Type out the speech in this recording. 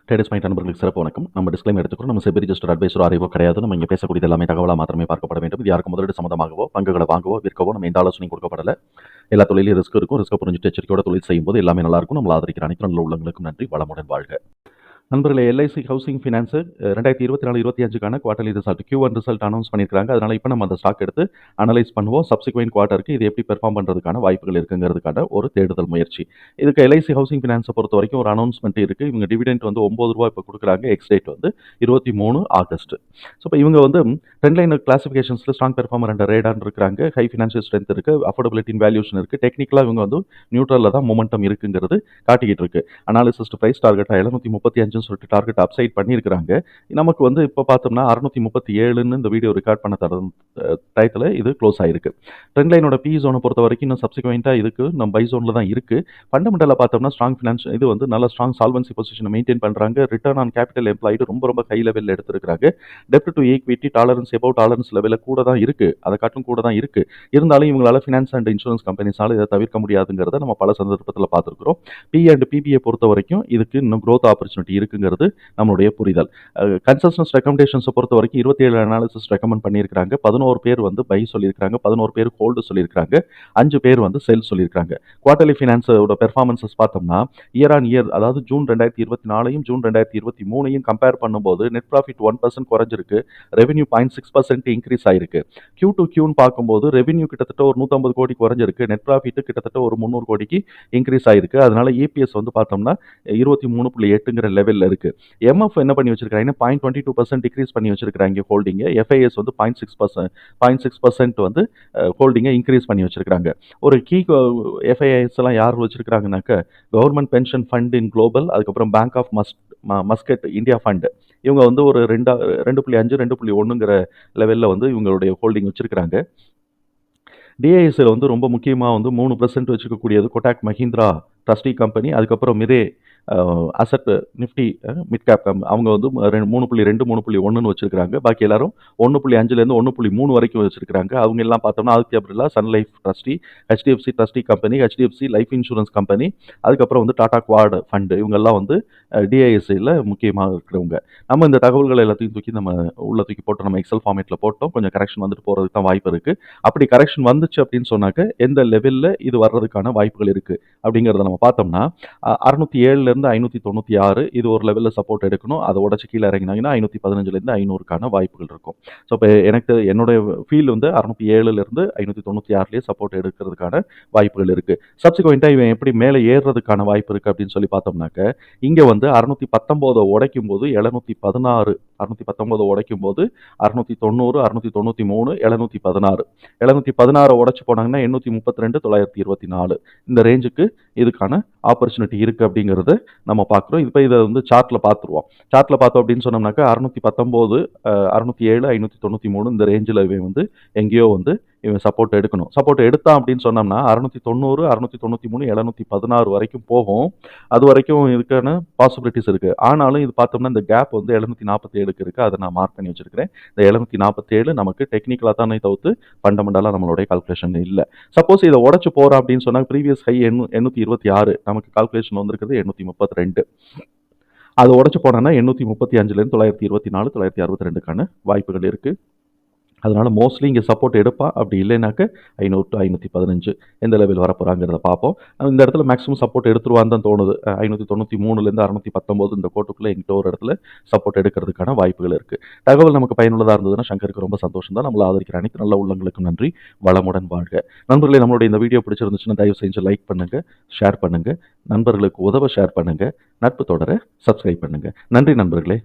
Traders mind நண்பர்களுக்கு சிறப்பு வணக்கம். நம்ம டிஸ்க்ளைமர் எடுத்துக்கிறோம். நம்ம செபி ரிஜிஸ்டர்ட் அட்வைசரோ அறிவோ கிடையாது. நம்ம இங்கே பேசக்கூடியது எல்லாமே தகவலாக மாத்திரமே பார்க்கப்பட வேண்டும். இது யாருக்கு முதலீடு சம்மந்தமாகவோ பங்குகளை வாங்கவோ விற்கவோ நம்ம எந்த ஆலோசனையும் கொடுக்கப்படல. எல்லா தொழிலும் ரிஸ்க் இருக்கும். ரிஸ்க்கை புரிஞ்சுட்டு எச்சரிக்கையோட தொழில் செய்யும்போது எல்லாமே நல்லா இருக்கும். நம்மள ஆதரிக்கிற அனைத்து நல்ல உள்ளங்களுக்கும் நன்றி. வளமுடன் வாழ்க. நண்பர்களே, எல்ஐசி ஹவுசிங் ஃபினான்ஸ் 2024-25க்கான quarterly result Q1 result announce பண்ணியிருக்காங்க. அதனால் இப்போ நம்ம அந்த ஸ்டாக் எடுத்து அனலைஸ் பண்ணுவோம். சப்சிக்வெண்ட் குவார்ட்டருக்கு இது எப்படி பெர்ஃபார்ம் பண்ணுறதுக்கான வாய்ப்புகள் இருக்குங்கிறதுக்கான ஒரு தேடுதல் முயற்சி. இதுக்கு எல்ஐசி ஹவுசிங் ஃபினான்ஸை பொறுத்த வரைக்கும் ஒரு அனௌன்ஸ்மெண்ட் இருக்குது. இவங்க டிவிடெண்ட் வந்து ₹9 இப்போ கொடுக்குறாங்க. எக்ஸ் டேட் வந்து 23 ஆகஸ்ட். ஸோ இப்போ இவங்க வந்து ட்ரெண்ட் லைன் கிளாசிஃபிகேஷன்ஸில் ஸ்ட்ராங் பெர்ஃபார்மர் அண்ட் ரேடான் இருக்கிறாங்க. ஹை ஃபினான்ஷியல் ஸ்ட்ரென்த் இருக்குது. அஃபோர்டபிலிட்டி வேல்யூஷன் இருக்குது. டெக்னிக்கலாக இவங்க வந்து நியூட்ரலில் தான் மொமெண்டம் இருக்குங்கிறது காட்டிக்கிட்டு இருக்கு. அனாலிசிஸ்ட் பிரைஸ் டார்கெட்டாக 735 சொல்லிட்டு டார்கெட் அப்சைட் பண்ணியிருக்கிறாங்க. நமக்கு வந்து இப்போ பார்த்தோம்னா 637ன்னு இந்த வீடியோ ரெக்கார்ட் பண்ண டயத்தில் இது க்ளோஸ் ஆயிருக்கு. ட்ரெண்ட் லைனோட பி ஜோனை பொறுத்த வரைக்கும் இன்னும் சப்சிக்வெண்ட்டாக இதுக்கு நம்ம பை ஜோனில் தான் இருக்குது. ஃபண்டமெண்டலாக பார்த்தோம்னா ஸ்ட்ராங் ஃபினான்ஸ் இது வந்து நல்ல ஸ்ட்ராங் சால்வன்சி பொசிஷனை மெயின்டைன் பண்ணுறாங்க. ரிட்டர்ன் ஆன் கேபிட்டல் எம்ப்ளாய்டு ரொம்ப ஹை லெவலில் எடுத்திருக்காங்க. டெப்ட் to equity tolerance above tolerance லெவலில் கூட தான் இருக்குது. அதை காட்டும் கூட தான் இருக்குது. இருந்தாலும் இவங்களால ஃபினான்ஸ் அண்ட் இன்சூரன்ஸ் கம்பெனிஸால் இதை தவிர்க்க முடியாதுங்கிறத நம்ம பல சந்தர்ப்பத்தில் பார்த்துருக்குறோம். பி அண்ட் பிபிஐ பொறுத்த வரைக்கும் இதுக்கு இன்னும் க்ரோத் ஆப்பர்ச்சுனிட்டி இருக்குங்கிறது நம்மளுடைய புரிதல். கன்சல்டன்ஸ் ரெக்கமெண்டேஷன்ஸை பொறுத்த வரைக்கும் 27 அனாலிசிஸ் ரெக்கமெண்ட் பண்ணியிருக்காங்க. 11 பேர் வந்து பை சொல்லியிருக்காங்க. 11 பேர் ஹோல்டு சொல்லியிருக்காங்க. 5 பேர் வந்து செல் சொல்லியிருக்காங்க. குவார்டர்லி ஃபினான்ஸோட பெர்ஃபார்மன்ஸஸ் பார்த்தோம்னா இயர் ஆன் இயர், அதாவது ஜூன் 2024 ஜூன் 2023 கம்பேர் பண்ணும்போது நெட் ப்ராஃபிட் 1% குறைஞ்சிருக்கு. ரெவென்யூ 0.6% இன்க்ரீஸ் ஆயிருக்கு. Q2Qன்னு பார்க்கும்போது ரெவென்யூ கிட்டத்தட்ட ஒரு 150 கோடி குறைஞ்சிருக்கு. நெட் ப்ராஃபிட் கிட்டத்தட்ட ஒரு 300 கோடிக்கு இன்க்ரீஸ் ஆயிருக்கு. அதனால EPS வந்து பார்த்தோம்னா 23.8ங்கிற லெவலில் இருக்கு. MF என்ன பண்ணி வச்சிருக்காங்க, 0.22% டிக்ரீஸ் பண்ணி வச்சிருக்காங்க ஹோல்டிங்கை. FIS வந்து 0.6% வந்து ஹோல்டிங்கை இன்க்ரீஸ் பண்ணி வச்சிருக்காங்க. ஒரு கீ FIS எல்லாம் யார் வச்சிருக்காங்கனாக்க government pension fund in global, அதுக்கப்புறம் bank of Muscat India fund. இவங்க வந்து ஒரு 2.5 2.1ங்கிற லெவலில் வந்து இவங்களுடைய ஹோல்டிங் வச்சிருக்காங்க. டிஐஎஸ்ல வந்து ரொம்ப முக்கியமாக வந்து 3% வச்சுக்கக்கூடியது கொட்டாக் மஹிந்திரா ட்ரஸ்டி கம்பெனி, அதுக்கப்புறம் Mirae asset Nifty mid cap அவங்க வந்து 3.2 3.1ன்னு வச்சிருக்காங்க. பாக்கி எல்லாரும் 1.5லேருந்து 1.3 வரைக்கும் வச்சிருக்காங்க. அவங்க எல்லாம் பார்த்தோம்னா Aditya Birla, Sun Life trustee, HDFC trustee company, HDFC life insurance company, அதுக்கப்புறம் வந்து டாடா குவாட் ஃபண்டு, இவங்கெல்லாம் வந்து டிஐஎஸ்சியில் முக்கியமாக இருக்கிறவங்க. நம்ம இந்த தகவல்கள் எல்லாத்தையும் தூக்கி நம்ம உள்ள தூக்கி போட்டு நம்ம எக்ஸல் ஃபார்மேட்டில் போட்டோம். கொஞ்சம் கரெக்ஷன் வந்துட்டு போகிறதுக்கு தான் வாய்ப்பு இருக்குது. அப்படி கரெக்ஷன் வந்துச்சு அப்படின்னு சொன்னாக்க எந்த லெவலில் இது வர்றதுக்கான வாய்ப்புகள் இருக்குது அப்படிங்கிறத நம்ம பார்த்தோம்னா 607 596 இது ஒரு லெவலில் சப்போர்ட் எடுக்கணும். அதை உடச்சு கீழே இறங்கினாங்கன்னா 515 500க்கான வாய்ப்புகள் இருக்கும். ஸோ இப்போ எனக்கு என்னுடைய ஃபீல் வந்து 607 596 சப்போர்ட் எடுக்கிறதுக்கான வாய்ப்புகள் இருக்குது. சப்சிக்வெண்ட்டாக இவன் எப்படி மேலே ஏறுறதுக்கான வாய்ப்பு இருக்குது அப்படின்னு சொல்லி பார்த்தோம்னாக்க இங்கே வந்து 619 உடைக்கும் போது 716, 619 உடைக்கும் போது 690, 693, 716, 716 உடைச்சு போனாங்கன்னா 832, 924 இந்த ரேஞ்சுக்கு இதுக்கான ஆப்பர்ச்சுனிட்டி இருக்குது அப்படிங்கிறது நம்ம பார்க்குறோம். இப்போ இதை வந்து சார்ட்டில் பார்த்துருவோம். சார்ட்டில் பார்த்தோம் அப்படின்னு சொன்னோம்னாக்கா 619, 607, 593 இந்த ரேஞ்சில் இவன் வந்து எங்கேயோ வந்து இவன் சப்போர்ட் எடுக்கணும். சப்போர்ட் எடுத்தான் அப்படின்னு சொன்னோம்னா 690, 693, 716 வரைக்கும் போகும். அது வரைக்கும் இதுக்கான பாசிபிலிட்டிஸ் இருக்குது. ஆனாலும் இது பார்த்தோம்னா இந்த கேப் வந்து 747க்கு இருக்குது. அதை நான் மார்க் பண்ணி வச்சிருக்கிறேன். இந்த 747 நமக்கு டெக்னிக்கலாக தானே தவிர்த்து ஃபண்டமெண்டலாக நம்மளுடைய கால்குலேஷன் இல்லை. சப்போஸ் இதை உடச்சு போகிறோம் அப்படின்னு சொன்னால் ப்ரீவியஸ் ஹை 826, நமக்கு கால்குலேஷன் வந்திருக்கிறது 832. அதை உடச்சு போனோன்னா 835லேருந்து 924, 962க்கான வாய்ப்புகள் இருக்குது. அதனால் மோஸ்ட்லி இங்கே சப்போர்ட் எடுப்பான். அப்படி இல்லைனாக்க 500 to 515 எந்த லெவல் வரப்போகிறாங்கிறத பார்ப்போம். இந்த இடத்துல மேக்ஸிமம் சப்போர்ட் எடுத்துருவான்னு தான் தோணுது. 593லேருந்து 619 இந்த கோட்டுக்குள்ளே எங்கிட்ட ஒரு இடத்துல சப்போர்ட் எடுக்கிறதுக்கான வாய்ப்புகள் இருக்குது. தகவல் நமக்கு பயனுள்ளதாக இருந்ததுன்னா சங்கருக்கு ரொம்ப சந்தோஷம் தான். நம்மளை ஆதரிக்கிற அனைத்து நல்ல உள்ளங்களுக்கும் நன்றி. வளமுடன் வாழ்க. நண்பர்களே, நம்மளுடைய இந்த வீடியோ பிடிச்சிருந்துச்சுன்னா தயவு செஞ்சு லைக் பண்ணுங்கள், ஷேர் பண்ணுங்கள், நண்பர்களுக்கு உதவ ஷேர் பண்ணுங்கள், நட்பு தொடர சப்ஸ்கிரைப் பண்ணுங்கள். நன்றி நண்பர்களே.